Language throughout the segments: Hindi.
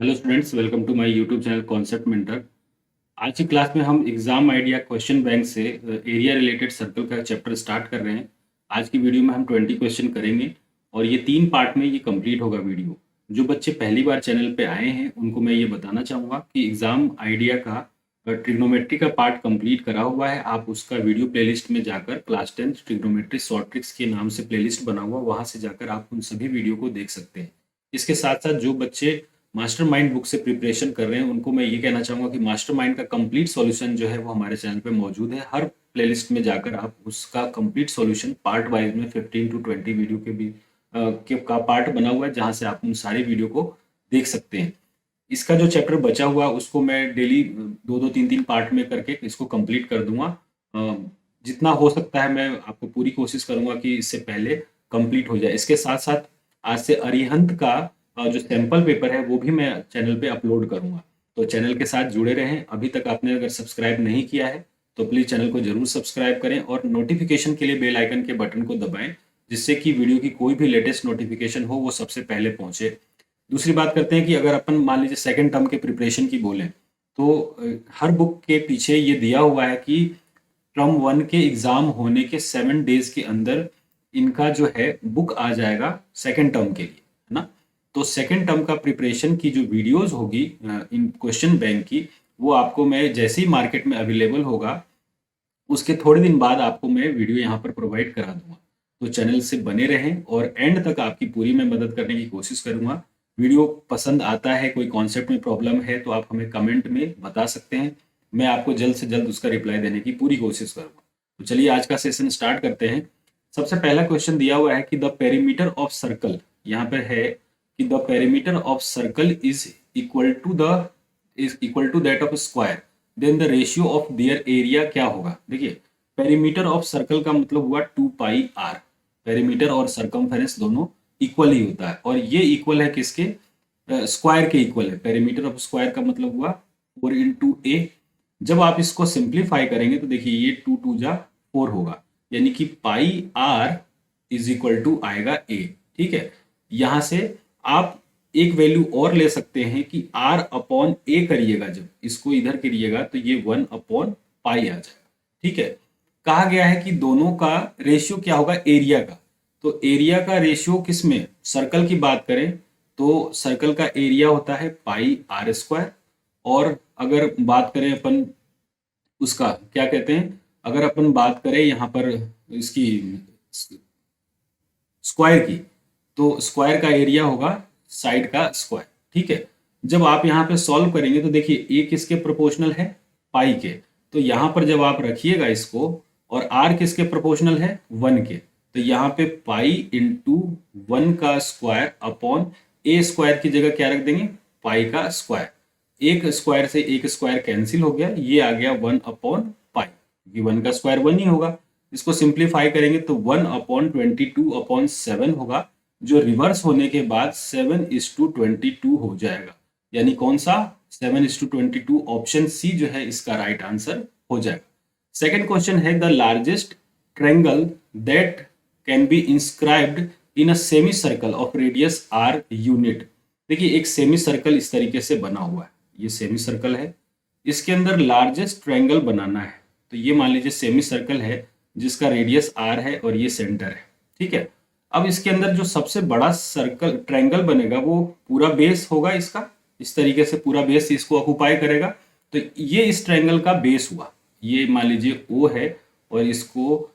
Hello students, welcome to my YouTube channel Concept Mentor. आज की क्लास में हम एग्जाम आइडिया क्वेश्चन बैंक से एरिया रिलेटेड सर्कल का चैप्टर स्टार्ट कर रहे हैं। आज की वीडियो में हम 20 क्वेश्चन करेंगे और ये 3 पार्ट में ये कंप्लीट होगा वीडियो। जो बच्चे पहली बार चैनल पे आए हैं उनको मैं ये बताना चाहूँगा कि एग्जाम आइडिया का ट्रिग्नोमेट्री का पार्ट कंप्लीट करा हुआ है। आप उसका वीडियो प्लेलिस्ट में जाकर क्लास 10 ट्रिग्नोमेट्री शॉर्ट ट्रिक्स के नाम से प्लेलिस्ट बना हुआ, वहाँ से जाकर आप उन सभी वीडियो को देख सकते हैं। इसके साथ साथ जो बच्चे मास्टरमाइंड बुक से प्रिपरेशन कर रहे हैं उनको मैं ये कहना चाहूँगा कि मास्टरमाइंड का कंप्लीट सॉल्यूशन जो है वो हमारे चैनल पे मौजूद है। हर प्लेलिस्ट में जाकर आप उसका कंप्लीट सॉल्यूशन पार्ट वाइज में 15 to 20 वीडियो के भी के का पार्ट बना हुआ है, जहाँ से आप उन सारे वीडियो को देख सकते हैं। इसका जो चैप्टर बचा हुआ उसको मैं डेली 2-2 3-3 पार्ट में करके इसको कंप्लीट कर दूंगा। जितना हो सकता है मैं आपको पूरी कोशिश करूंगा कि इससे पहले कंप्लीट हो जाए। इसके साथ साथ आज से अरिहंत का जो सैंपल पेपर है वो भी मैं चैनल पे अपलोड करूंगा, तो चैनल के साथ जुड़े रहें। अभी तक आपने अगर सब्सक्राइब नहीं किया है तो प्लीज चैनल को जरूर सब्सक्राइब करें और नोटिफिकेशन के लिए बेल आइकन के बटन को दबाएं, जिससे कि वीडियो की कोई भी लेटेस्ट नोटिफिकेशन हो वो सबसे पहले पहुंचे। दूसरी बात करते हैं कि अगर अपन मान लीजिए सेकंड टर्म के प्रिपरेशन की बोलें तो हर बुक के पीछे ये दिया हुआ है कि टर्म 1 के एग्जाम होने के 7 डेज के अंदर इनका जो है बुक आ जाएगा सेकंड टर्म के लिए, है ना। तो सेकंड टर्म का प्रिपरेशन की जो वीडियोस होगी इन क्वेश्चन बैंक की, वो आपको मैं जैसे ही मार्केट में अवेलेबल होगा उसके थोड़े दिन बाद आपको मैं वीडियो यहाँ पर प्रोवाइड करा दूंगा। तो चैनल से बने रहें और एंड तक आपकी पूरी मैं मदद करने की कोशिश करूंगा। वीडियो पसंद आता है, कोई कॉन्सेप्ट में प्रॉब्लम है तो आप हमें कमेंट में बता सकते हैं। मैं आपको जल्द से जल्द उसका रिप्लाई देने की पूरी कोशिश करूंगा। तो चलिए आज का सेशन स्टार्ट करते हैं। सबसे पहला क्वेश्चन दिया हुआ है कि द पेरीमीटर ऑफ सर्कल, यहाँ पर है कि the perimeter of circle is equal to that of square, then the ratio of their area क्या होगा। देखिए, पेरीमीटर ऑफ सर्कल का मतलब हुआ 2πr। पेरीमीटर और सरकमफेरेंस दोनों इक्वल ही होता है और ये इक्वल है किसके, स्क्वायर के इक्वल है। पेरीमीटर ऑफ स्क्वायर का मतलब हुआ 4 × a। जब आप इसको सिंप्लीफाई करेंगे तो देखिए ये 2 × 2 = 4 होगा, यानी कि πr इज इक्वल टू आएगा a। ठीक है, यहां से आप एक वैल्यू और ले सकते हैं कि r/a करिएगा, जब इसको इधर करिएगा तो ये 1/π आ जाएगा। ठीक है, कहा गया है कि दोनों का रेशियो क्या होगा, एरिया का। तो एरिया का रेशियो किस में, सर्कल की बात करें तो सर्कल का एरिया होता है πr²। और अगर बात करें अपन उसका क्या कहते हैं, अगर अपन बात करें यहाँ पर इसकी स्क्वायर की, तो स्क्वायर का एरिया होगा साइड का स्क्वायर। ठीक है, जब आप यहाँ पे सॉल्व करेंगे तो देखिए ए किसके प्रोपोर्शनल है, पाई के। तो यहाँ पर जब आप रखिएगा इसको, और आर किसके प्रोपोर्शनल है, 1 के, तो यहाँ पे पाई इंटू 1 का स्क्वायर अपॉन ए स्क्वायर की जगह क्या रख देंगे, पाई का स्क्वायर। एक स्क्वायर से एक स्क्वायर कैंसिल हो गया, ये आ गया 1/पाई, क्योंकि 1 का स्क्वायर 1 ही होगा। इसको सिंप्लीफाई करेंगे तो 1/22/7 होगा, जो रिवर्स होने के बाद 7:22 हो जाएगा। यानी कौन सा, 7:22। ऑप्शन सी जो है इसका राइट आंसर हो जाएगा। सेकेंड क्वेश्चन है the largest triangle that can be inscribed in a semi circle of radius R unit. देखिए, एक सेमी सर्कल इस तरीके से बना हुआ है, ये सेमी सर्कल है, इसके अंदर लार्जेस्ट ट्रायंगल बनाना है। तो ये मान लीजिए सेमी सर्कल है जिसका रेडियस आर है और ये सेंटर है। ठीक है, अब इसके अंदर जो सबसे बड़ा सर्कल ट्रायंगल बनेगा वो पूरा बेस होगा इसका, इस तरीके से पूरा बेस इसको ऑक्युपाई करेगा। तो ये इस ट्रायंगल का बेस हुआ, ये मान लीजिए ओ है और इसको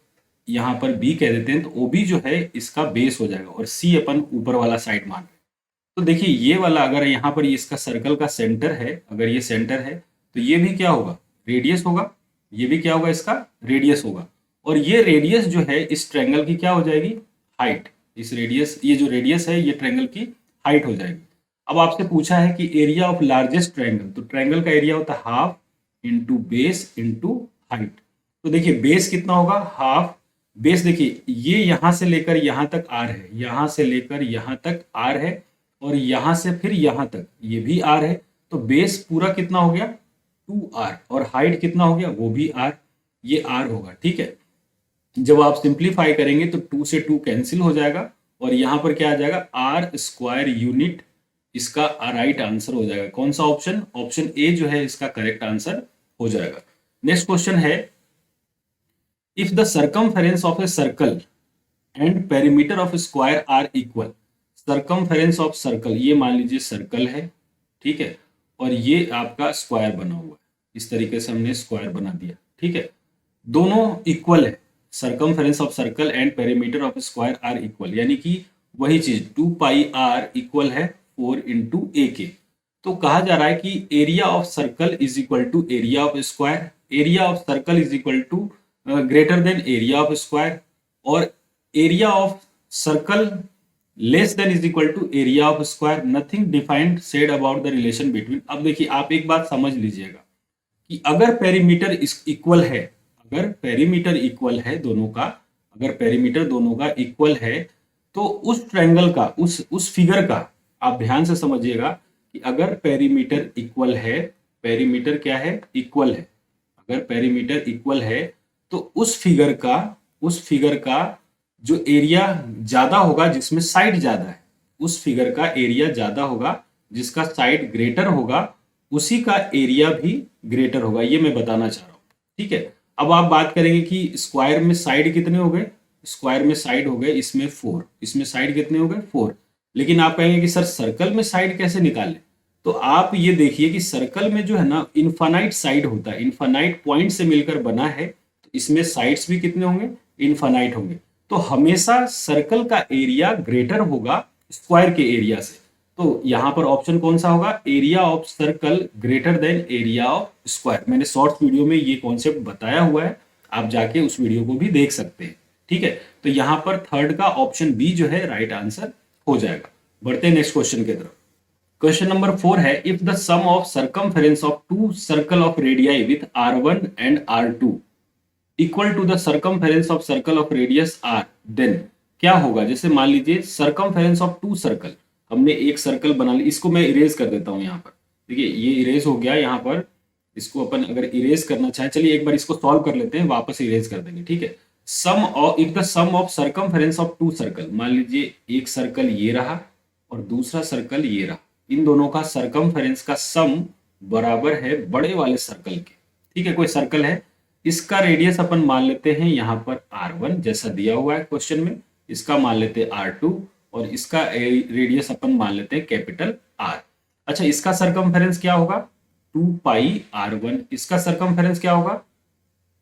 यहाँ पर बी कह देते हैं, तो ओ बी जो है इसका बेस हो जाएगा और सी अपन ऊपर वाला साइड मान। तो देखिए ये वाला अगर यहाँ पर इसका सर्कल का सेंटर है, अगर ये सेंटर है तो ये भी क्या होगा, रेडियस होगा। ये भी क्या होगा, इसका रेडियस होगा। और ये रेडियस जो है इस ट्रायंगल की क्या हो जाएगी, हाइट। इस रेडियस, ये जो रेडियस है ये ट्रायंगल की हाइट हो जाएगी। अब आपसे पूछा है कि एरिया ऑफ लार्जेस्ट ट्रायंगल, तो ट्रायंगल का एरिया होता है half into base into height. तो देखिए बेस कितना होगा, हाफ। बेस देखिए ये यहां से लेकर यहां तक आर है, यहां से लेकर यहां तक आर है, और यहां से फिर यहां तक ये भी आर है। तो बेस पूरा कितना हो गया, 2r, और हाइट कितना हो गया, वो भी r, ये r होगा। ठीक है, जब आप सिंप्लीफाई करेंगे तो 2 से 2 कैंसिल हो जाएगा और यहां पर क्या आ जाएगा, r² यूनिट इसका राइट आंसर हो जाएगा। कौन सा ऑप्शन? ऑप्शन ए जो है इसका करेक्ट आंसर हो जाएगा। नेक्स्ट क्वेश्चन है, if the circumference of a circle and perimeter of square are equal. Circumference of circle, ये मान लीजिए सर्कल है, ठीक है, और ये आपका स्क्वायर बना हुआ है, इस तरीके से हमने स्क्वायर बना दिया, ठीक है, दोनों इक्वल है। Circumference of circle and perimeter of square are equal, यानी कि वही चीज 2 पाई आर इक्वल है 4 इंटू ए के। तो कहा जा रहा है कि area of circle is equal to area of square, area of circle is equal to greater than area of square, और area of circle less than is equal to area of square. Nothing defined said about the relation between. अब देखिए आप एक बात समझ लीजिएगा कि अगर पेरीमीटर इक्वल है, अगर पेरीमीटर इक्वल है दोनों का, अगर पेरीमीटर दोनों का इक्वल है, तो उस ट्रायंगल का, उस फिगर का, आप ध्यान से समझिएगा कि अगर पेरीमीटर इक्वल है, पेरीमीटर क्या है? इक्वल है। अगर पेरीमीटर इक्वल है तो उस फिगर का जो एरिया ज्यादा होगा, जिसमें साइड ज्यादा है, उस फिगर का एरिया ज्यादा होगा, जिसका साइड ग्रेटर होगा, उसी का एरिया भी ग्रेटर होगा। ये मैं बताना चाह रहा हूं, ठीक है। अब आप बात करेंगे कि स्क्वायर में साइड कितने हो गए? स्क्वायर में साइड हो गए इसमें 4, इसमें साइड कितने हो गए? 4। लेकिन आप कहेंगे कि सर सर्कल में साइड कैसे निकालें? तो आप ये देखिए कि सर्कल में जो है ना इनफाइनाइट साइड होता है, इनफाइनाइट पॉइंट से मिलकर बना है, तो इसमें साइड्स भी कितने होंगे? इनफाइनाइट होंगे। तो हमेशा सर्कल का एरिया ग्रेटर होगा स्क्वायर के एरिया से। तो यहां पर ऑप्शन कौन सा होगा? Area of circle greater than area of square. मैंने शॉर्ट वीडियो में ये कॉन्सेप्ट बताया हुआ है, आप जाके उस वीडियो को भी देख सकते हैं, ठीक है। तो यहां पर थर्ड का ऑप्शन बी जो है राइट आंसर हो जाएगा। बढ़ते हैं नेक्स्ट क्वेश्चन की तरफ। क्वेश्चन नंबर 4 है, if the sum of circumference of two circle of radii with R1 and R2 equal to the circumference of circle of radius R, then क्या होगा? जैसे मान लीजिए सर्कमफेरेंस ऑफ टू सर्कल, हमने एक सर्कल बना लिया, इसको मैं इरेज कर देता हूं यहाँ पर। देखिए ये इरेज हो गया यहाँ पर, इसको अपन अगर इरेज करना चाहें, चलिए एक बार इसको सॉल्व कर लेते हैं, वापस इरेज कर देंगे, ठीक है। Sum of, if the sum of circumference of two circle, मान लीजिए एक सर्कल ये रहा और दूसरा सर्कल ये रहा, इन दोनों का सर्कमफेरेंस का सम बराबर है बड़े वाले सर्कल के, ठीक है। कोई सर्कल है, इसका रेडियस अपन मान लेते हैं यहाँ पर R1 जैसा दिया हुआ है क्वेश्चन में, इसका मान लेते हैं R2 और इसका रेडियस अपन मान लेते हैं कैपिटल R। अच्छा, इसका सर्कमफेरेंस क्या होगा? 2 पाई R1, इसका सर्कमफेरेंस क्या होगा?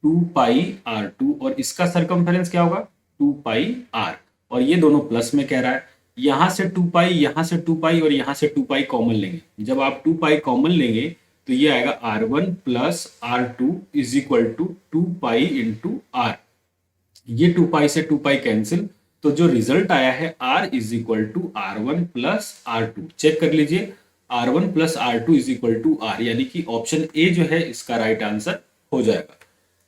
2 पाई R2, और इसका सर्कमफेरेंस क्या होगा? 2 पाई R। और ये दोनों प्लस में कह रहा है, यहां से 2 पाई, यहां से 2 पाई और यहां से 2 पाई कॉमन लेंगे। जब आप 2 पाई कॉमन लेंगे तो ये आएगा R1 plus R2 is equal to 2 pi into R। ये 2 पाई से 2 पाई कैंसिल, तो जो रिजल्ट आया है R is equal to R1 plus R2। Check कर लीजिए, R1 plus R2 is equal to R, यानी कि ऑप्शन ए जो है इसका राइट आंसर हो जाएगा।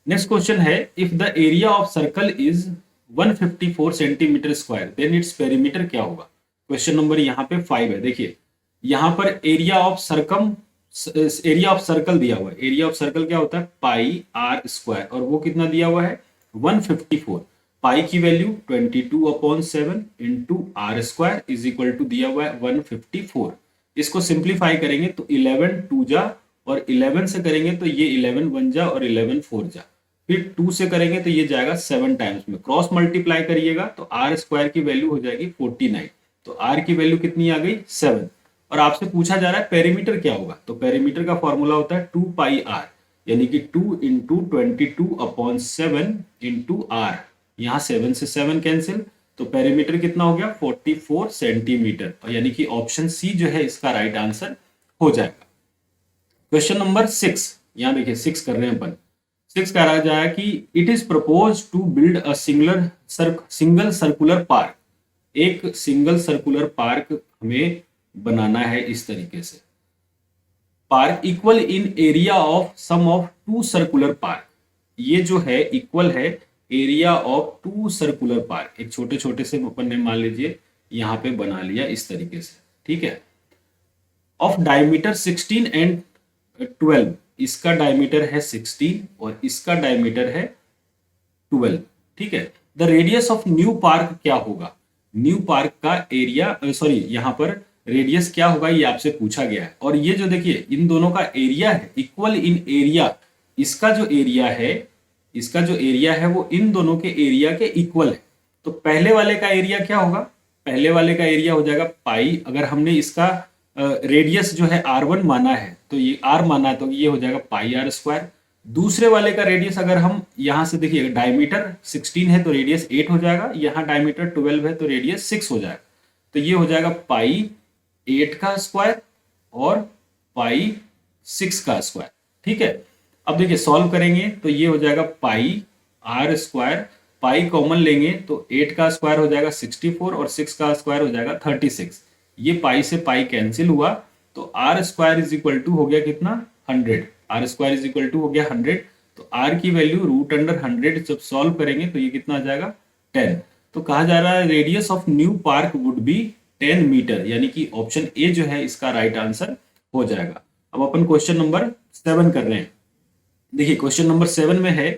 नेक्स्ट क्वेश्चन है, if the area of circle is 154 centimetre square then its perimeter क्या होगा? क्वेश्चन नंबर यहाँ पे 5 है। देखिए यहाँ पर एरिया ऑफ सर्कल दिया हुआ है। एरिया ऑफ सर्कल क्या होता है? पाई आर स्क्वायर, और वो कितना दिया हुआ है? 154। पाई की value 22/7 into R square is equal to दिया हुआ है 154। इसको सिंप्लीफाई करेंगे तो 11 2 जा, और 11 से करेंगे तो ये 11 1 जा और 11 4 जा, फिर 2 से करेंगे तो ये जाएगा 7 टाइम्स में। क्रॉस मल्टीप्लाई करिएगा तो आर स्क्वायर की वैल्यू हो जाएगी 49। तो आर की वैल्यू कितनी आ गई? 7। और आपसे पूछा जा रहा है पेरीमीटर क्या होगा, तो पेरीमीटर का फॉर्मूला होता है 2 पाई आर, यानी कि 2 इंटू 22/7 इंटू आर। यहाँ 7 से 7 कैंसिल, तो पेरीमीटर कितना हो गया? 44 सेंटीमीटर, यानी कि ऑप्शन सी जो है इसका राइट आंसर हो जाएगा। क्वेश्चन नंबर 6, यहाँ देखिए 6 कर रहे हैं अपन। 6 कह रहा जाए कि it is propose to build a single circular park. एक सिंगल सर्कुलर पार्क हमें बनाना है इस तरीके से। Park equal in area of sum of 2 circular park. ये जो है इक्वल है एरिया ऑफ 2 सर्कुलर पार्क। एक छोटे छोटे से अपन ने मान लीजिए यहाँ पे बना लिया इस तरीके से, ठीक है। ऑफ डायमीटर 16 एंड 12, इसका डायमीटर है 16 और इसका डायमीटर है 12, ठीक है। The radius of new park क्या होगा? न्यू पार्क का एरिया, सॉरी यहाँ पर रेडियस क्या होगा ये आपसे पूछा गया है। और ये जो देखिए इन दोनों का एरिया है, इक्वल इन एरिया, इसका जो एरिया है, इसका जो एरिया है वो इन दोनों के एरिया के इक्वल है। तो पहले वाले का एरिया क्या होगा, पहले वाले का एरिया हो जाएगा पाई, अगर हमने इसका रेडियस जो है r1 माना है तो ये r माना है तो ये हो जाएगा पाई r स्क्वायर। दूसरे वाले का रेडियस अगर हम यहां से देखिए, डायमीटर 16 है तो रेडियस 8 हो जाएगा, यहाँ डायमीटर 12 है तो रेडियस 6 हो जाएगा। तो ये हो जाएगा पाई 8 का स्क्वायर और पाई 6 का स्क्वायर। ठीक है, अब देखिए सॉल्व करेंगे तो ये हो जाएगा पाई r स्क्वायर, पाई कॉमन लेंगे तो 8 का स्क्वायर हो जाएगा 64 और 6 का स्क्वायर हो जाएगा 36। ये पाई से पाई कैंसिल हुआ तो R square is equal to हो गया कितना 100, R square is equal to हो गया 100। तो आर की वैल्यू रूट अंडर 100 जब सॉल्व करेंगे तो ये कितना आ जाएगा 10। तो कहा जा रहा है radius of new park would be 10 metre, यानी कि ऑप्शन ए जो है इसका राइट आंसर हो जाएगा। अब अपन क्वेश्चन नंबर 7 कर रहे हैं। देखिए क्वेश्चन नंबर 7 में है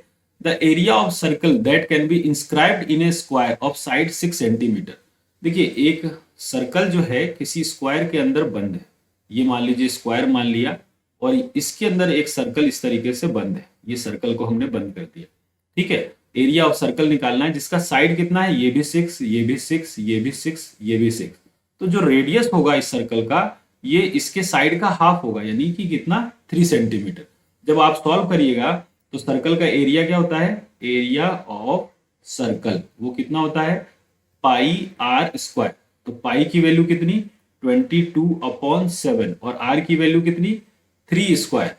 the area of circle that can be inscribed in A square of side 6 centimetre. देखिए एक सर्कल जो है किसी स्क्वायर के अंदर बंद है, ये मान लीजिए स्क्वायर मान लिया और इसके अंदर एक सर्कल इस तरीके से बंद है, ये सर्कल को हमने बंद कर दिया। ठीक है, एरिया ऑफ सर्कल निकालना है जिसका साइड कितना है, ये भी 6, ये भी 6, ये भी 6, ये भी 6। तो जो रेडियस होगा इस सर्कल का ये इसके साइड का हाफ होगा, यानी कि कितना 3 सेंटीमीटर। जब आप सॉल्व करिएगा तो सर्कल का एरिया क्या होता है, एरिया ऑफ सर्कल वो कितना होता है पाई आर स्क्वायर। तो पाई की वैल्यू कितनी 22/7 और आर की वैल्यू कितनी 3 स्क्वायर,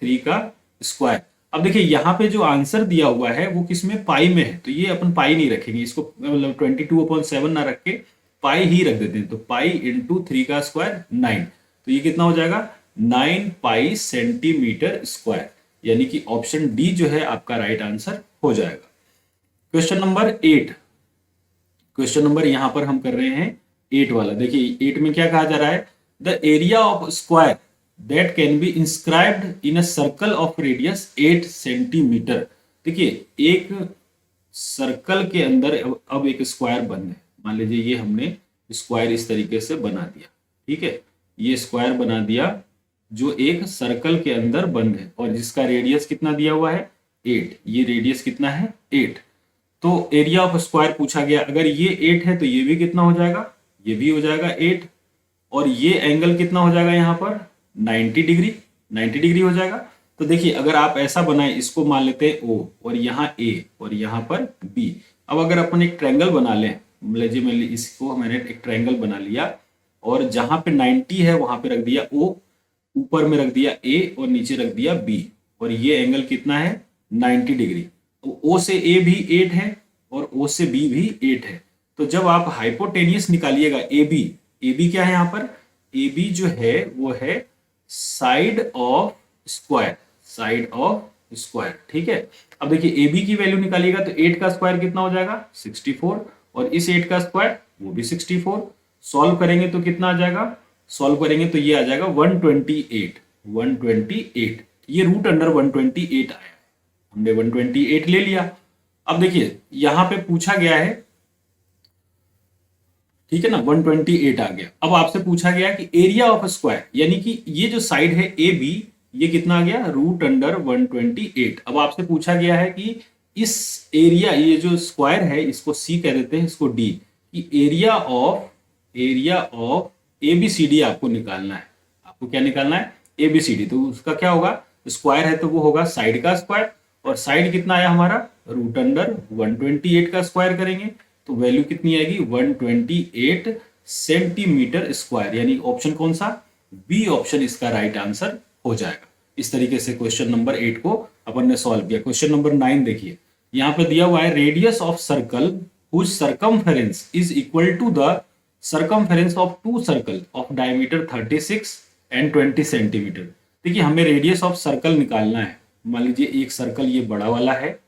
3 का स्क्वायर। अब देखिए यहाँ पे जो आंसर दिया हुआ है वो किसमें पाई में है, तो ये अपन पाई नहीं रखेंगे, इसको मतलब 22/7 ना रख के पाई ही रख देते हैं। तो पाई इंटू 3 का स्क्वायर 9, तो ये कितना हो जाएगा 9 पाई सेंटीमीटर स्क्वायर, यानी कि ऑप्शन डी जो है आपका राइट आंसर हो जाएगा। क्वेश्चन नंबर 8, क्वेश्चन नंबर यहां पर हम कर रहे हैं 8 वाला। देखिए 8 में क्या कहा जा रहा है, the area of square that can be inscribed in a circle of radius 8 centimetre. देखिए एक सर्कल के अंदर अब एक स्क्वायर बंद है, मान लीजिए ये हमने स्क्वायर इस तरीके से बना दिया। ठीक है, ये स्क्वायर बना दिया जो एक सर्कल के अंदर बंद है और जिसका रेडियस कितना दिया हुआ है 8, ये रेडियस कितना है 8। तो एरिया ऑफ स्क्वायर पूछा गया, अगर ये 8 है तो ये भी कितना हो जाएगा, ये भी हो जाएगा 8 और ये एंगल कितना हो जाएगा यहाँ पर 90 डिग्री, 90 डिग्री हो जाएगा। तो देखिए अगर आप ऐसा बनाए, इसको मान लेते हैं O और यहाँ A और यहाँ पर B। अब अगर अपन एक ट्रायंगल बना लें, मैंने इसको मैंने एक ट्रायंगल बना लिया और जहां पे 90 है वहां पे रख दिया O, ऊपर में रख दिया A और नीचे रख दिया B और ये एंगल कितना है 90 डिग्री। तो O से A भी 8 है और O से B भी 8 है। तो जब आप हाइपोटेनियस निकालिएगा AB, AB क्या है यहाँ पर, AB जो है वो है side of square, side of square. ठीक है, अब देखिए AB की वैल्यू निकालिएगा तो 8 का स्क्वायर कितना हो जाएगा 64 और इस 8 का स्क्वायर वो भी 64। सॉल्व करेंगे तो कितना आ जाएगा, सॉल्व करेंगे तो ये आ जाएगा 128, 128। ये रूट अंडर 128 आया, हमने 128 ले लिया। अब देखिए यहां पे पूछा गया है, ठीक है ना, 128 आ गया। अब आपसे पूछा गया कि एरिया ऑफ स्क्वायर, यानी कि ये जो साइड है ए बी, ये कितना आ गया रूट अंडर 128। अब आपसे पूछा गया है कि इस एरिया, ये जो स्क्वायर है इसको सी कह देते हैं, इसको डी, कि एरिया ऑफ एबीसीडी आपको निकालना है। आपको क्या निकालना है एबीसीडी। तो उसका क्या होगा, स्क्वायर है तो वो होगा साइड का स्क्वायर और साइड कितना आया हमारा रूट अंडर 128 का स्क्वायर करेंगे तो वैल्यू कितनी आएगी 128 सेंटीमीटर स्क्वायर, यानी ऑप्शन कौन सा, बी ऑप्शन इसका राइट आंसर हो जाएगा। इस तरीके से क्वेश्चन नंबर 8 को अपन ने सॉल्व किया। क्वेश्चन नंबर 9 देखिए, यहाँ पे दिया हुआ है radius of circle whose circumference is equal to the circumference of two circle of diameter 36 and 20 centimetre. देखिए हमें रेडियस ऑफ सर्कल निकालना है। मान लीजिए एक सर्कल ये बड़ा वाला है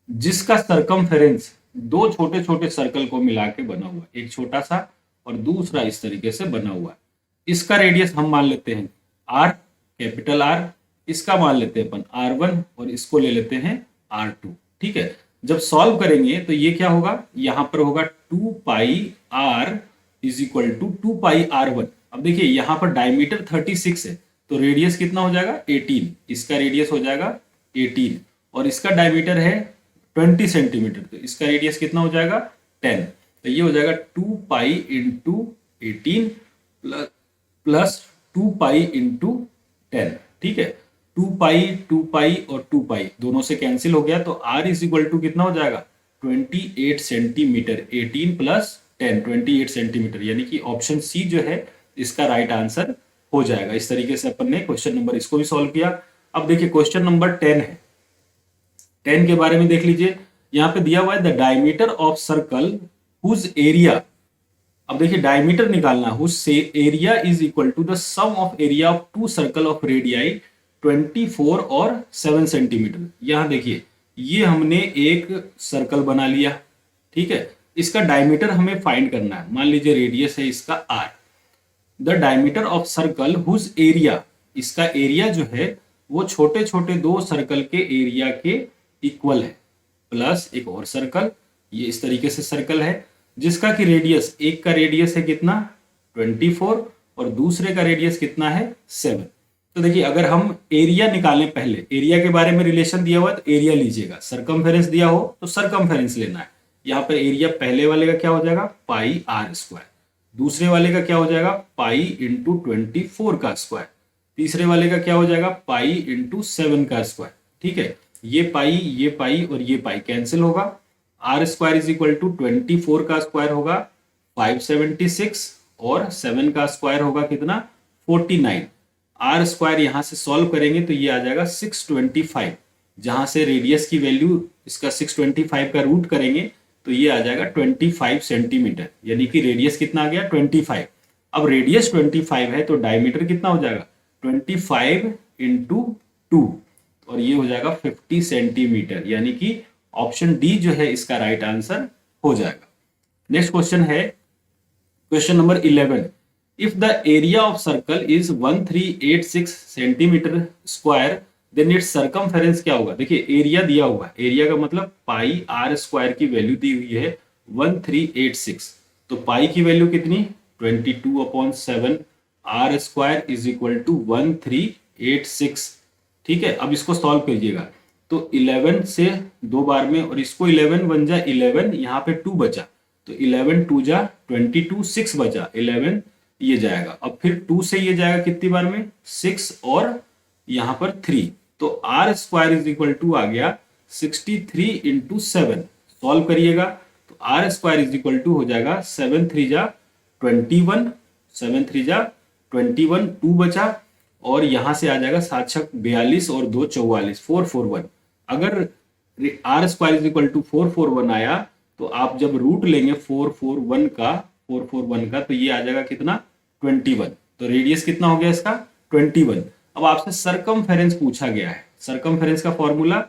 जिसका सर्कमफेरेंस दो छोटे छोटे सर्कल को मिला के बना हुआ, एक छोटा सा और दूसरा इस तरीके से बना हुआ है। इसका रेडियस हम मान लेते हैं आर, कैपिटल आर, इसका मान लेते हैं अपन R1 और इसको ले लेते हैं R2। ठीक है, जब सॉल्व करेंगे तो ये क्या होगा, यहां पर होगा 2 pi R is equal to 2 pi R1। अब देखिए यहाँ पर डायमीटर 36 है, तो रेडियस कितना हो जाएगा 18, इसका रेडियस हो जाएगा 18 और इसका डायमीटर है 20 सेंटीमीटर, तो इसका रेडियस कितना हो जाएगा 10, तो ये हो जाएगा 2 pi into 18 plus 2 pi into 10। ठीक है, 2 पाई और 2 पाई दोनों से कैंसिल हो गया, तो आर इज इक्वल टू कितना हो जाएगा 28 सेंटीमीटर, 18 प्लस 10 28 सेंटीमीटर, यानी कि ऑप्शन सी जो है इसका राइट आंसर हो जाएगा। इस तरीके से अपन ने क्वेश्चन नंबर इसको भी सॉल्व किया। अब देखिए क्वेश्चन नंबर 10 है, 10 के बारे में देख लीजिए। यहाँ पे दिया हुआ है the diameter of circle whose area, अब देखिए डायमीटर निकालना, whose area is equal to the sum of area of two circle of radii 24 और 7 सेंटीमीटर। यहाँ देखिए ये हमने एक सर्कल बना लिया, ठीक है, इसका डायमीटर हमें फाइंड करना है। मान लीजिए रेडियस है इसका r, the diameter of circle whose area, इसका एरिया जो है वो छोटे छोटे दो सर्कल के एरिया के इक्वल है, प्लस एक और सर्कल, ये इस तरीके से सर्कल है जिसका कि रेडियस, एक का रेडियस है कितना 24 और दूसरे का रेडियस कितना है 7। तो देखिए अगर हम एरिया निकालें, पहले एरिया के बारे में रिलेशन दिया हुआ है तो एरिया लीजिएगा, सरकमफेरेंस दिया हो तो सरकमफेरेंस लेना है। यहाँ पर एरिया पहले वाले का क्या हो जाएगा पाई आर स्क्वायर, दूसरे वाले का क्या हो जाएगा पाई इंटू 24 का स्क्वायर, तीसरे वाले का क्या हो जाएगा पाई इंटू 7 का स्क्वायर। ठीक है, ये पाई और ये पाई कैंसिल होगा, R square is equal to 24 का स्क्वायर होगा 576 और 7 का स्क्वायर होगा कितना 49। आर स्क्वायर यहां से सॉल्व करेंगे तो ये आ जाएगा 625, जहां से रेडियस की वैल्यू इसका 625 का रूट करेंगे तो ये आ जाएगा 25 सेंटीमीटर, यानी कि रेडियस कितना आ गया 25। अब रेडियस 25 है तो डायमीटर कितना हो जाएगा 25 इंटू 2 और ये हो जाएगा 50 सेंटीमीटर, यानी कि ऑप्शन डी जो है इसका राइट आंसर हो जाएगा। नेक्स्ट क्वेश्चन है question number 11, if the area of circle is 1386 centimetre square then its circumference क्या होगा। देखिए एरिया दिया हुआ है, एरिया का मतलब पाई आर स्क्वायर की वैल्यू दी हुई है 1386, तो पाई की वैल्यू कितनी 22/7, R square is equal to 1386। ठीक है, अब इसको सॉल्व कीजिएगा तो 11 से दो बार में और इसको 11 बन जा 11, यहाँ पे 2 बचा तो 11 2 जा 22, 6 बचा 11 ये जाएगा, अब फिर 2 से ये जाएगा कितनी बार में 6 और यहाँ पर 3, तो R square is equal to आ गया 63 इंटू 7। सॉल्व करिएगा तो R square is equal to हो जाएगा 7 3 जा 21, 7 3 जा 21, 2 बचा और यहां से आ जाएगा 7 6 42 और 2 44, 441। अगर R square is equal to 441 आया तो आप जब रूट लेंगे 441 का तो ये आ जाएगा कितना 21, तो रेडियस कितना हो गया इसका 21। अब आपसे सरकमफेरेंस पूछा गया है, सरकमफेरेंस का फॉर्मूला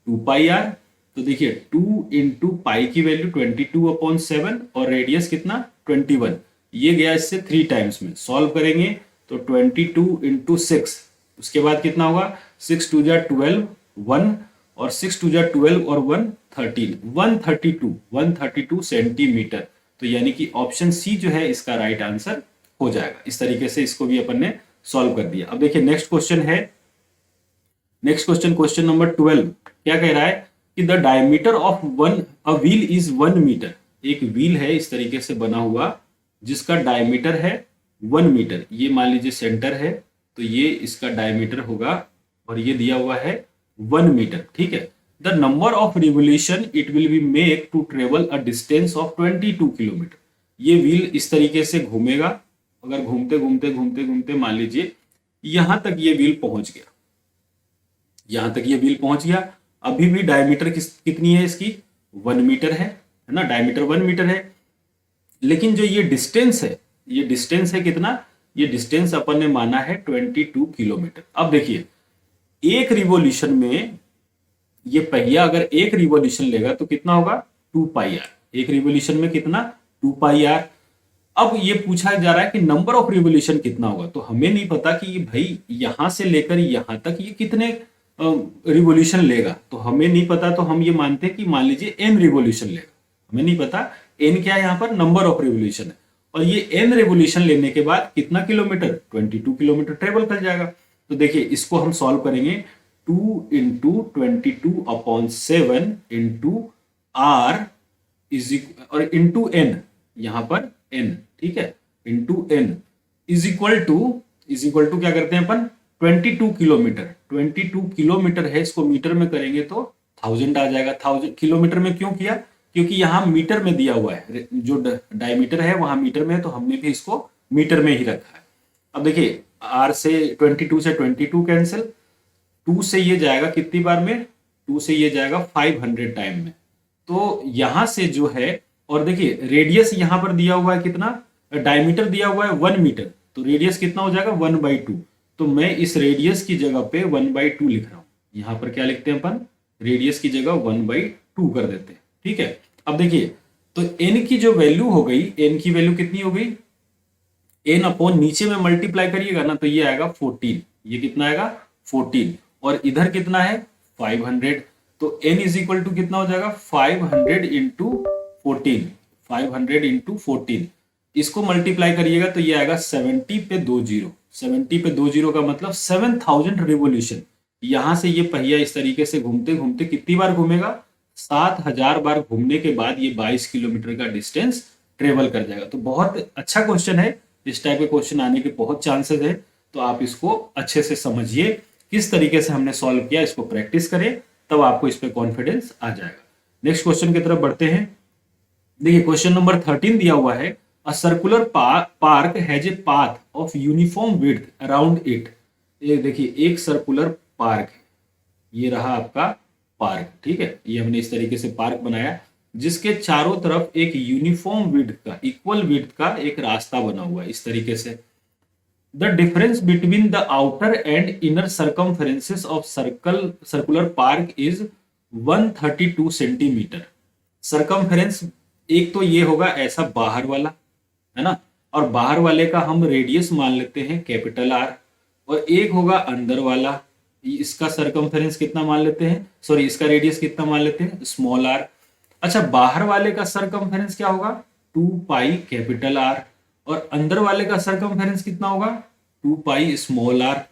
2 पाई आर, तो देखिए 2 इंटू पाई की वैल्यू 22/7 और रेडियस कितना 21, ये गया इससे 3 टाइम्स में, सॉल्व करेंगे तो 22 इंटू 6, उसके बाद कितना होगा 6 2 जा 12 1 और 6 2 जा 12 और 1 13, 132 सेंटीमीटर, तो यानी कि ऑप्शन सी जो है इसका राइट आंसर हो जाएगा। इस तरीके से इसको भी अपन ने सॉल्व कर दिया। अब देखिए नेक्स्ट क्वेश्चन है, नेक्स्ट क्वेश्चन क्वेश्चन नंबर 12 क्या कह रहा है कि the diameter of a wheel is 1 metre. एक व्हील है इस तरीके से बना हुआ जिसका डायमीटर है 1 मीटर, ये मान लीजिए सेंटर है तो ये इसका डायमीटर होगा और ये दिया हुआ है 1 मीटर। ठीक है, the number of revolution it will be make to travel a distance of 22 kilometre. ये व्हील इस तरीके से घूमेगा, अगर घूमते घूमते घूमते घूमते मान लीजिए यहां तक ये व्हील पहुंच गया, यहां तक ये व्हील पहुंच गया, अभी भी डायमीटर कितनी है इसकी 1 मीटर है ना, डायमीटर 1 मीटर है, लेकिन जो ये डिस्टेंस है, ये डिस्टेंस है कितना, ये डिस्टेंस अपन ने माना है 22 किलोमीटर। अब देखिए एक रिवोल्यूशन में ये पहिया अगर एक रिवोल्यूशन लेगा तो कितना होगा 2 पाई आर, एक रिवोल्यूशन में कितना 2 पाई आर। अब ये पूछा जा रहा है कि नंबर ऑफ रिवोल्यूशन कितना होगा, तो हमें नहीं पता कि ये भाई यहां से लेकर यहां तक ये कितने रिवोल्यूशन लेगा, तो हमें नहीं पता, तो हम ये मानते हैं कि मान लीजिए n रिवोल्यूशन लेगा, हमें नहीं पता n क्या है यहाँ पर नंबर ऑफ रिवोल्यूशन है। और ये n रेवोल्यूशन लेने के बाद कितना किलोमीटर, 22 किलोमीटर ट्रेवल कर जाएगा। तो देखिए इसको हम सॉल्व करेंगे, 2 इंटू 22/7 इंटू आर और इंटू एन, यहां पर n, ठीक है, into N is equal to क्या करते हैं अपन, 22 किलोमीटर। 22 किलोमीटर है, इसको मीटर में करेंगे तो 1000 आ जाएगा। 1000 किलोमीटर में क्यों किया, क्योंकि यहां मीटर में दिया हुआ है, जो डायमीटर है वहां मीटर में है, तो हमने भी इसको मीटर में ही रखा है। अब देखिए आर से 22 से 22 कैंसिल, 2 से ये जाएगा कितनी बार में, 2 से ये जाएगा 500 टाइम में। तो यहां से जो है, और देखिए रेडियस यहां पर दिया हुआ है कितना, डायमीटर दिया हुआ है 1 मीटर, तो रेडियस कितना हो जाएगा 1/2। तो मैं इस रेडियस की जगह पे 1/2 लिख रहा हूं। यहां पर क्या लिखते हैं अपन, रेडियस की जगह 1/2 कर देते हैं, ठीक है। अब देखिए तो n की जो वैल्यू हो गई, n की वैल्यू कितनी हो गई, n अपॉन नीचे में मल्टीप्लाई करिएगा ना तो ये आएगा 14, ये कितना आएगा 14, और इधर कितना है 500, तो n इज इक्वल टू कितना हो जाएगा 500 इंटू 14, 500 इंटू 14, इसको मल्टीप्लाई करिएगा तो ये आएगा 70 पे 2 जीरो, 70 पे 2 जीरो का मतलब 7000 रिवोल्यूशन। यहां से ये पहिया इस तरीके से घूमते घूमते कितनी बार घूमेगा, 7000 बार घूमने के बाद ये 22 किलोमीटर का डिस्टेंस ट्रेवल कर जाएगा। तो बहुत अच्छा क्वेश्चन है, इस टाइप के क्वेश्चन आने के बहुत चांसेस है, तो आप इसको अच्छे से समझिए किस तरीके से हमने सॉल्व किया, इसको प्रैक्टिस करें, तब आपको इस पे कॉन्फिडेंस आ जाएगा। नेक्स्ट क्वेश्चन की तरफ बढ़ते हैं। देखिए क्वेश्चन नंबर 13 दिया हुआ है, a circular park has a path of uniform width around it. ये देखिए एक सर्कुलर पार्क है, ये रहा आपका पार्क, ठीक है, ये हमने इस तरीके से पार्क बनाया जिसके चारों तरफ एक यूनिफॉर्म विड्थ का, इक्वल विड्थ का एक रास्ता बना हुआ है इस तरीके से। The difference between the outer and inner circumferences of circular park is 132 centimetre. Circumference एक तो ये होगा ऐसा बाहर वाला, है ना, और बाहर वाले का हम रेडियस मान लेते हैं कैपिटल आर, और एक होगा अंदर वाला, इसका सर्कमफेरेंस कितना मान लेते हैं, सॉरी इसका रेडियस कितना मान लेते हैं स्मॉल आर। अच्छा बाहर वाले का सर्कमफेरेंस क्या होगा 2 पाई कैपिटल आर, और अंदर वाले का सर्कमफेरेंस कितना होगा 2 पाई स्मॉल आर।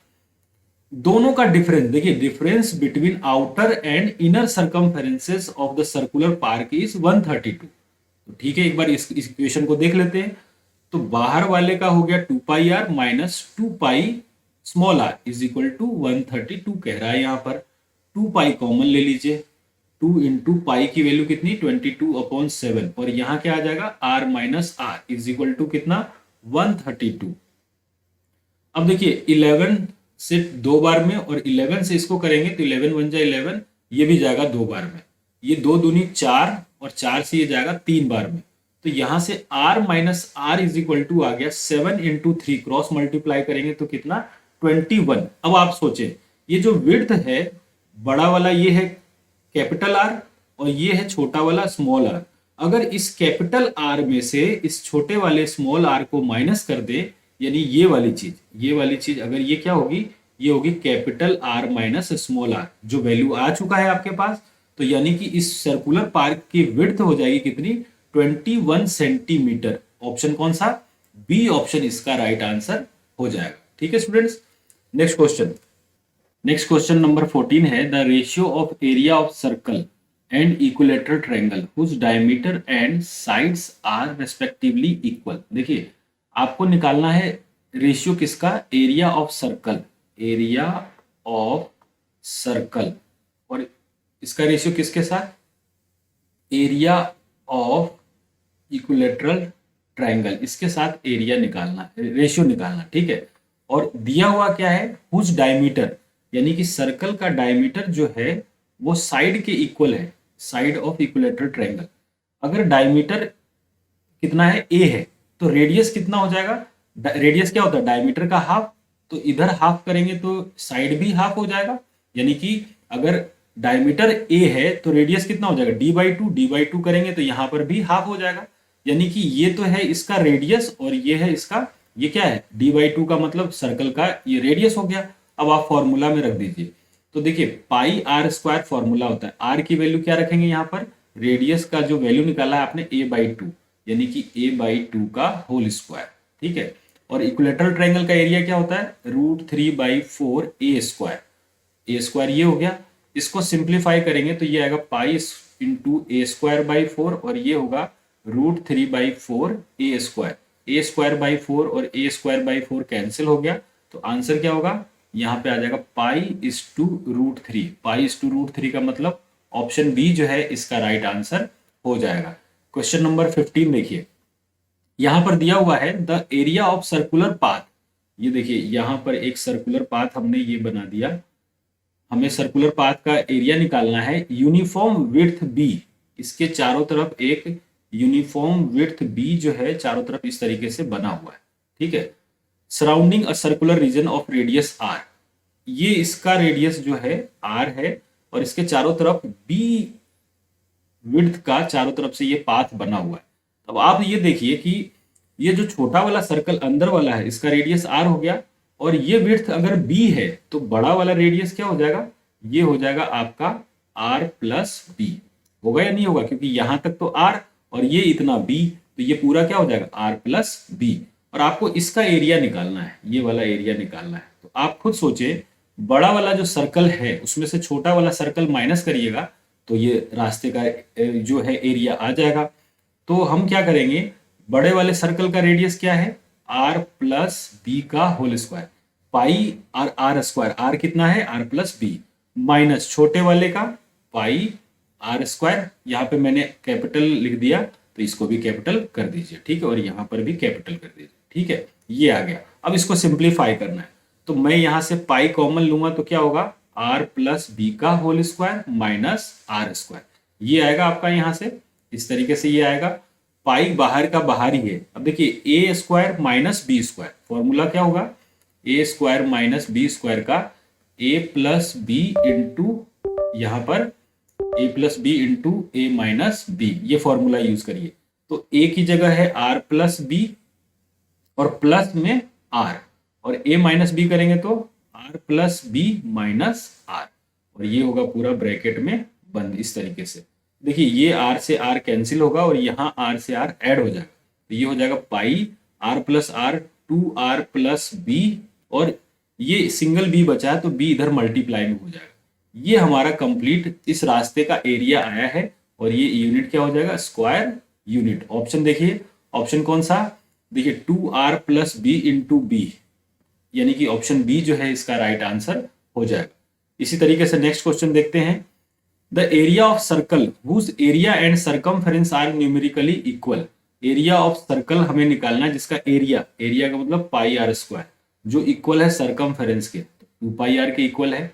दोनों का डिफरेंस देखिए, difference between outer and inner circumferences of the circular park is 132। तो ठीक है, एक बार इस इक्वेशन को देख लेते हैं। तो बाहर वाले का हो गया 2 pi R minus 2 pi small R is equal to 132 कह रहा है। यहां पर 2 पाई कॉमन ले लीजिए, 2 इंटू पाई की वैल्यू कितनी 22/7, और यहां क्या आ जाएगा R minus R is equal to कितना 132। अब देखिए 11 से 2 बार में, और 11 से इसको करेंगे तो 11 बन जाए 11, ये भी जाएगा 2 बार में, ये 2 दूनी 4, और 4 से ये जाएगा 3 बार में। तो यहां से r minus R is equal to आ गया 7 इंटू 3, क्रॉस मल्टीप्लाई करेंगे तो कितना 21। अब आप सोचें ये जो विड्थ है बड़ा वाला ये है कैपिटल आर, और ये है छोटा वाला स्मॉल आर। अगर इस कैपिटल आर में से इस छोटे वाले स्मॉल आर को माइनस कर दे, यानी ये वाली चीज अगर ये क्या होगी, ये होगी capital R minus small R, जो वैल्यू आ चुका है आपके पास। तो यानी कि इस सर्कुलर पार्क की विड्थ हो जाएगी कितनी 21 सेंटीमीटर। ऑप्शन कौन सा, बी ऑप्शन इसका राइट आंसर हो जाएगा। ठीक है स्टूडेंट्स, नेक्स्ट क्वेश्चन नंबर 14 है, the ratio of area of circle and equilateral triangle whose diameter and sides are respectively equal. देखिए आपको निकालना है रेशियो किसका, एरिया ऑफ सर्कल, और इसका रेशियो किसके साथ, एरिया ऑफ इक्विलेटरल ट्रायंगल, इसके साथ एरिया निकालना, रेशियो निकालना, ठीक है। और दिया हुआ क्या है हुज डायमीटर, यानी कि सर्कल का डायमीटर जो है वो साइड के इक्वल है, साइड ऑफ इक्विलेटरल ट्रायंगल। अगर डायमीटर कितना है ए है तो रेडियस कितना हो जाएगा, रेडियस क्या होता है डायमीटर का हाफ, तो इधर हाफ करेंगे तो साइड भी हाफ हो जाएगा। यानी कि अगर डायमीटर ए है तो रेडियस कितना हो जाएगा d/2 करेंगे तो यहां पर भी हाफ हो जाएगा। यानी कि ये तो है इसका रेडियस, और ये है इसका, ये क्या है d/2 का मतलब सर्कल का ये रेडियस हो गया। अब आप फॉर्मूला में रख दीजिए, तो देखिए पाई आर स्क्वायर फॉर्मूला होता है, आर की वैल्यू क्या रखेंगे यहाँ पर, रेडियस का जो वैल्यू निकाला है आपने a/2, यानी कि a/2 का होल स्क्वायर, ठीक है। और इक्विलेटरल ट्रायंगल का एरिया क्या होता है, √3/4 a² ये हो गया। इसको सिंप्लीफाई करेंगे तो ये आएगा पाई इंटू a²/4 और ये होगा √3/4 a²/4 और a²/4 कैंसिल हो गया। तो आंसर क्या होगा, यहाँ पे आ जाएगा पाई/√3। पाई/√3 का मतलब ऑप्शन बी जो है इसका राइट आंसर हो जाएगा। क्वेश्चन नंबर 15 देखिए, यहां पर दिया हुआ है the area of circular path. ये देखिए यहां पर एक सर्कुलर पाथ हमने ये बना दिया, हमें सर्कुलर पाथ का एरिया निकालना है। यूनिफॉर्म विड्थ बी, इसके चारों तरफ एक यूनिफॉर्म विड्थ बी जो है चारों तरफ इस तरीके से बना हुआ है, ठीक है। Surrounding a circular region of radius R, ये इसका रेडियस जो है आर है और इसके चारों तरफ बी विड्थ का चारों तरफ से ये पाथ बना हुआ है। अब आप ये देखिए कि ये जो छोटा वाला सर्कल अंदर वाला है इसका रेडियस आर हो गया और ये विड्थ अगर बी है तो बड़ा वाला रेडियस क्या हो जाएगा, ये हो जाएगा आपका r+b। होगा या नहीं होगा, क्योंकि यहां तक तो r और ये इतना b, तो ये पूरा क्या हो जाएगा r+b। और आपको इसका एरिया निकालना है, ये वाला एरिया निकालना है। तो आप खुद सोचिए, बड़ा वाला जो सर्कल है उसमें से छोटा वाला सर्कल माइनस करिएगा तो ये रास्ते का जो है एरिया आ जाएगा। तो हम क्या करेंगे, बड़े वाले सर्कल का रेडियस क्या है, r+b का होल स्क्वायर, पाई और r², r कितना है r+b, माइनस छोटे वाले का पाई r²। यहाँ पे मैंने कैपिटल लिख दिया तो इसको भी कैपिटल कर दीजिए, ठीक है, और यहाँ पर भी कैपिटल कर दीजिए, ठीक है। ये आ गया। अब इसको सिंप्लीफाई करना है तो मैं यहाँ से पाई कॉमन लूंगा तो क्या होगा, r+b का होल स्क्वायर माइनस r²। ये आएगा आपका यहाँ से इस तरीके से, ये आएगा। पाई बाहर का बाहर ही है। अब देखिए a² माइनस b², फॉर्मूला क्या होगा, a² माइनस b² का a+b इंटू यहाँ पर a+b into a minus b, ये फॉर्मूला यूज करिए। तो a की जगह है r+b और प्लस में r, और a माइनस b करेंगे तो r+b माइनस r, और ये होगा पूरा ब्रैकेट में बंद इस तरीके से। देखिए ये r से r कैंसिल होगा और यहाँ r से r ऐड हो जाएगा, तो ये हो जाएगा पाई r+r 2r+b, और ये सिंगल b बचा है तो b इधर मल्टीप्लाई में हो जाएगा। ये हमारा कंप्लीट इस रास्ते का एरिया आया है और ये यूनिट क्या हो जाएगा, स्क्वायर यूनिट। ऑप्शन देखिए, ऑप्शन कौन सा, देखिए 2r+b इंटू बी, यानी कि ऑप्शन बी जो है इसका राइट आंसर हो जाएगा। इसी तरीके से नेक्स्ट क्वेश्चन देखते हैं। The area of circle whose area and circumference are numerically equal. Area of circle हमें निकालना है जिसका एरिया, एरिया का मतलब पाई r², जो इक्वल है सर्कमफेरेंस के, 2πr के इक्वल है।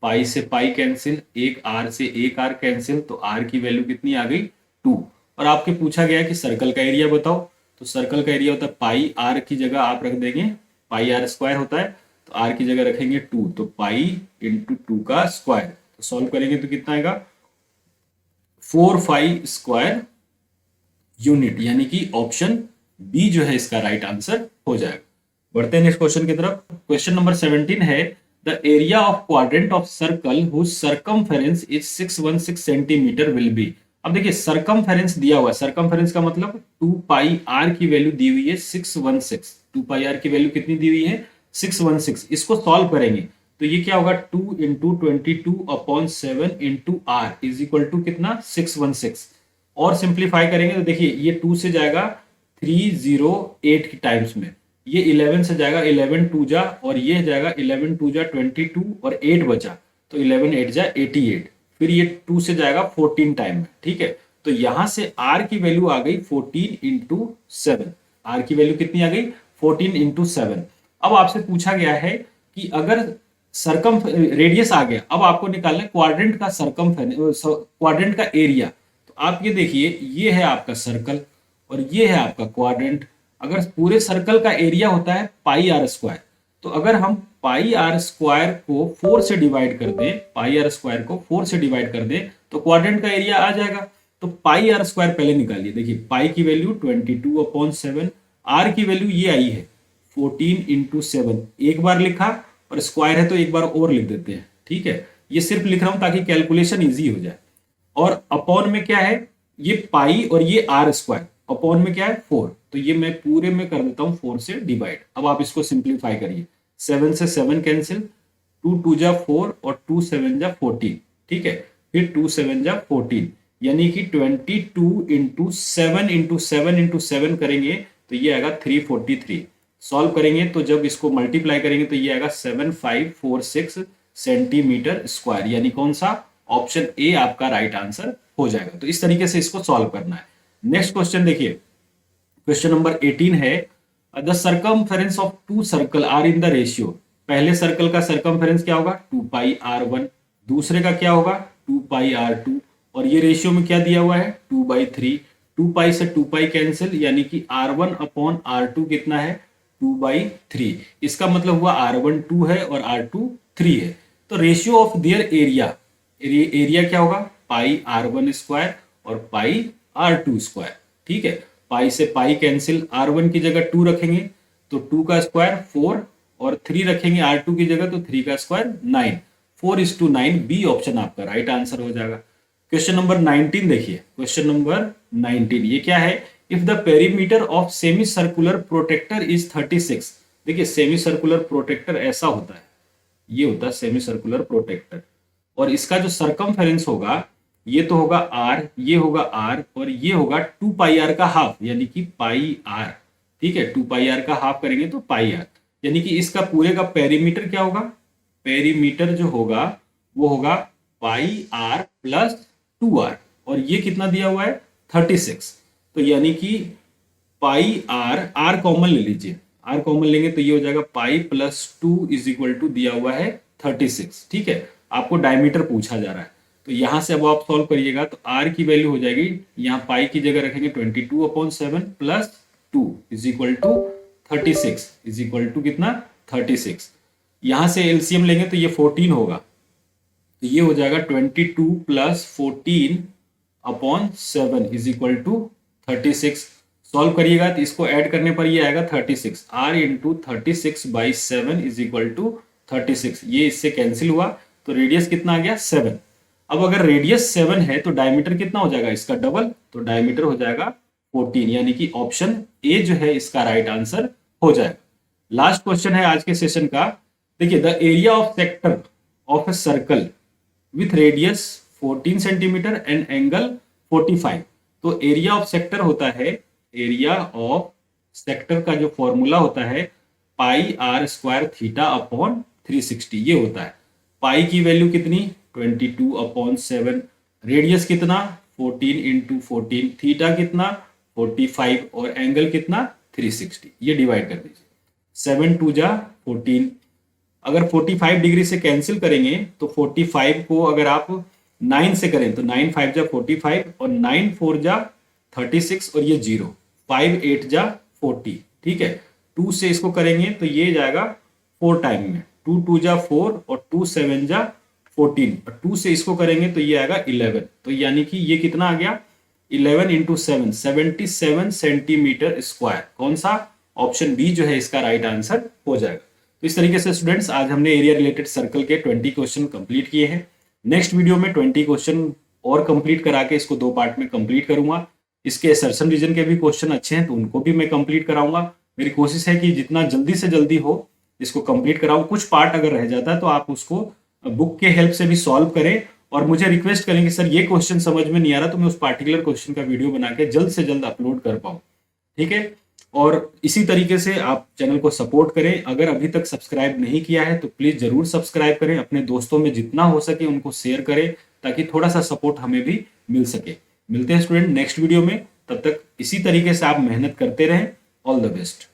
पाई से पाई कैंसिल, एक r से एक r कैंसिल, तो r की वैल्यू कितनी आ गई 2। और आपके पूछा गया कि सर्कल का एरिया बताओ, तो सर्कल का एरिया होता है पाई, r की जगह आप रख देंगे पाई r² होता है, तो r की जगह रखेंगे 2, तो पाई इंटू 2 का स्क्वायर। तो सॉल्व करेंगे तो कितना आएगा 4π² यूनिट, यानी कि ऑप्शन बी जो है इसका राइट आंसर हो जाएगा। बढ़ते हैं नेक्स्ट क्वेश्चन की तरफ। क्वेश्चन नंबर 17 है the area of quadrant of circle whose circumference is 616 centimetre will be. अब देखिए सर्कमफेरेंस दिया हुआ है, सर्कमफेरेंस का मतलब 2πr की वैल्यू दी हुई है 616, 2πr की वैल्यू कितनी दी हुई है 616। इसको सॉल्व करेंगे तो ये क्या होगा 2 into 22/7 into r is equal to कितना 616। और सिंप्लीफाई करेंगे तो देखिए ये 2 से जाएगा 308 की टाइम्स में, ये 11 से जाएगा 11 2 जा, और ये जाएगा 11 2 जा 22 और 8 बचा, तो 11 8 जा 88। फिर ये 2 से जाएगा 14 टाइम में, ठीक है। तो यहां से r की वैल्यू आ गई 14 इंटू 7, r की वैल्यू कितनी आ गई 14 इंटू 7। अब आपसे पूछा गया है कि अगर सर्कम रेडियस आ गया, अब आपको निकालना है क्वाड्रेंट का क्वाड्रेंट का एरिया। तो आप ये देखिए ये है आपका सर्कल और ये है आपका क्वाड्रेंट। अगर पूरे सर्कल का एरिया होता है पाई r², तो अगर हम पाई r² को 4 से डिवाइड कर दें, पाई r² को 4 से डिवाइड कर दें तो क्वाड्रेंट का एरिया आ जाएगा। तो पाई r² पहले निकालिए। देखिए पाई की वैल्यू 22/7, r की वैल्यू ये आई है 14 इंटू 7, एक बार लिखा, और स्क्वायर है तो एक बार और लिख देते हैं, ठीक है। ये सिर्फ लिख रहा हूं ताकि कैलकुलेशन इजी हो जाए। और अपॉन में क्या है, ये पाई और ये r², अपॉन में क्या है 4, तो ये मैं पूरे में कर देता हूँ 4 से डिवाइड। अब आप इसको सिंप्लीफाई करिए, 7 से 7 कैंसिल, 2 2 जा 4 और 2 7 जा 14, ठीक है, फिर 2 7 जा 14, यानी कि 22 इंटू 7 इंटू 7 इंटू 7 करेंगे तो ये आएगा 343। सॉल्व करेंगे तो जब इसको मल्टीप्लाई करेंगे तो ये आएगा 7546 सेंटीमीटर स्क्वायर, यानी कौन सा, ऑप्शन ए आपका राइट आंसर हो जाएगा। तो इस तरीके से इसको सॉल्व करना है। नेक्स्ट क्वेश्चन देखिए, क्वेश्चन नंबर 18 है, the circumference of two circle are in the ratio. पहले सर्कल का सर्कमफेरेंस क्या होगा 2 पाई r1, दूसरे का क्या होगा 2 पाई r2, और ये रेशियो में क्या दिया हुआ है 2/3। 2 पाई से 2 पाई कैंसिल, यानी कि r1 अपॉन r2 कितना है 2/3। इसका मतलब हुआ r1 2 है और r2 3 है। तो ratio of their area, area क्या होगा पाई r1 स्क्वायर और पाई r2 स्क्वायर, ठीक है। पाई से पाई कैंसिल, r1 की जगह 2 रखेंगे तो 2 का स्क्वायर 4, और 3 रखेंगे r2 की जगह तो 3 का स्क्वायर 9, 4:9, बी ऑप्शन आपका राइट आंसर हो जाएगा। क्वेश्चन नंबर 19 देखिए, क्वेश्चन नंबर 19 ये क्या है, if the perimeter of semi circular protractor is 36। देखिए सेमी सर्कुलर प्रोटेक्टर ऐसा होता है, ये होता है सेमी सर्कुलर प्रोटेक्टर, और इसका जो सरकमफेरेंस होगा ये तो होगा r, ये होगा r, और ये होगा 2 पाई r का हाफ, यानी कि पाई r, ठीक है। 2 पाई r का हाफ करेंगे तो पाई r, यानी कि इसका पूरे का पेरीमीटर क्या होगा, पेरीमीटर जो होगा वो होगा पाई r प्लस 2r, और ये कितना दिया हुआ है 36। तो यानी कि पाई r कॉमन ले लीजिए, r कॉमन लेंगे तो ये हो जाएगा pi plus 2 is equal to दिया हुआ है 36, ठीक है। आपको डायमीटर पूछा जा रहा है, तो यहां से अब आप सॉल्व करिएगा तो r की वैल्यू हो जाएगी, यहाँ पाई की जगह रखेंगे 22/7 plus 2 is equal to 36 is equal to कितना 36। यहां से एलसीएम लेंगे तो ये 14 होगा, तो ये हो जाएगा 22 plus 14/7 is equal to 36। Solve करिएगा तो इसको ऐड करने पर ये आएगा 36, r into 36/7 is equal to 36। ये इससे कैंसिल हुआ तो रेडियस कितना आ गया 7। अब अगर रेडियस 7 है तो डायमीटर कितना हो जाएगा इसका डबल, तो डायमीटर हो जाएगा 14, यानी कि ऑप्शन ए जो है इसका राइट आंसर हो जाएगा। लास्ट क्वेश्चन है आज के सेशन का, देखिए the area of sector of a circle with radius 14 centimetre and angle 45। तो एरिया ऑफ सेक्टर होता है, एरिया ऑफ सेक्टर का जो फॉर्मूला होता है पाई r स्क्वायर थीटा अपॉन 360, ये होता है। पाई की वैल्यू कितनी 22/7, रेडियस कितना 14 इंटू 14, थीटा कितना 45 और एंगल कितना 360, ये डिवाइड कर दीजिए। 7 2 जा 14, अगर 45 डिग्री से कैंसिल करेंगे तो 45 को अगर आप 9 से करें तो 9 5 जा 45 और 9 4 जा 36 और ये 0, 5 8 जा 40, ठीक है। 2 से इसको करेंगे तो ये जाएगा 4 टाइम में, 2 2 जा 4 और 2 7 जा 14, और 2 से इसको करेंगे तो ये आएगा 11, तो यानी कि ये कितना आ गया 11 इंटू 7 77 सेंटीमीटर स्क्वायर। कौन सा, ऑप्शन बी जो है इसका राइट आंसर हो जाएगा। तो इस तरीके से स्टूडेंट्स आज हमने एरिया रिलेटेड सर्कल के 20 क्वेश्चन कंप्लीट किए हैं। नेक्स्ट वीडियो में 20 क्वेश्चन और कंप्लीट करा के इसको 2 पार्ट में कंप्लीट करूंगा। इसके असर्शन रीजन के भी क्वेश्चन अच्छे हैं तो उनको भी मैं कंप्लीट कराऊंगा। मेरी कोशिश है कि जितना जल्दी से जल्दी हो इसको कंप्लीट कराऊं। कुछ पार्ट अगर रह जाता है तो आप उसको बुक के हेल्प से भी सॉल्व करें और मुझे रिक्वेस्ट करें कि सर ये क्वेश्चन समझ में नहीं आ रहा, तो मैं उस पार्टिकुलर क्वेश्चन का वीडियो बना के जल्द से जल्द अपलोड कर पाऊँ, ठीक है। और इसी तरीके से आप चैनल को सपोर्ट करें। अगर अभी तक सब्सक्राइब नहीं किया है तो प्लीज जरूर सब्सक्राइब करें, अपने दोस्तों में जितना हो सके उनको शेयर करें ताकि थोड़ा सा सपोर्ट हमें भी मिल सके। मिलते हैं स्टूडेंट नेक्स्ट वीडियो में, तब तक इसी तरीके से आप मेहनत करते रहें। All the best.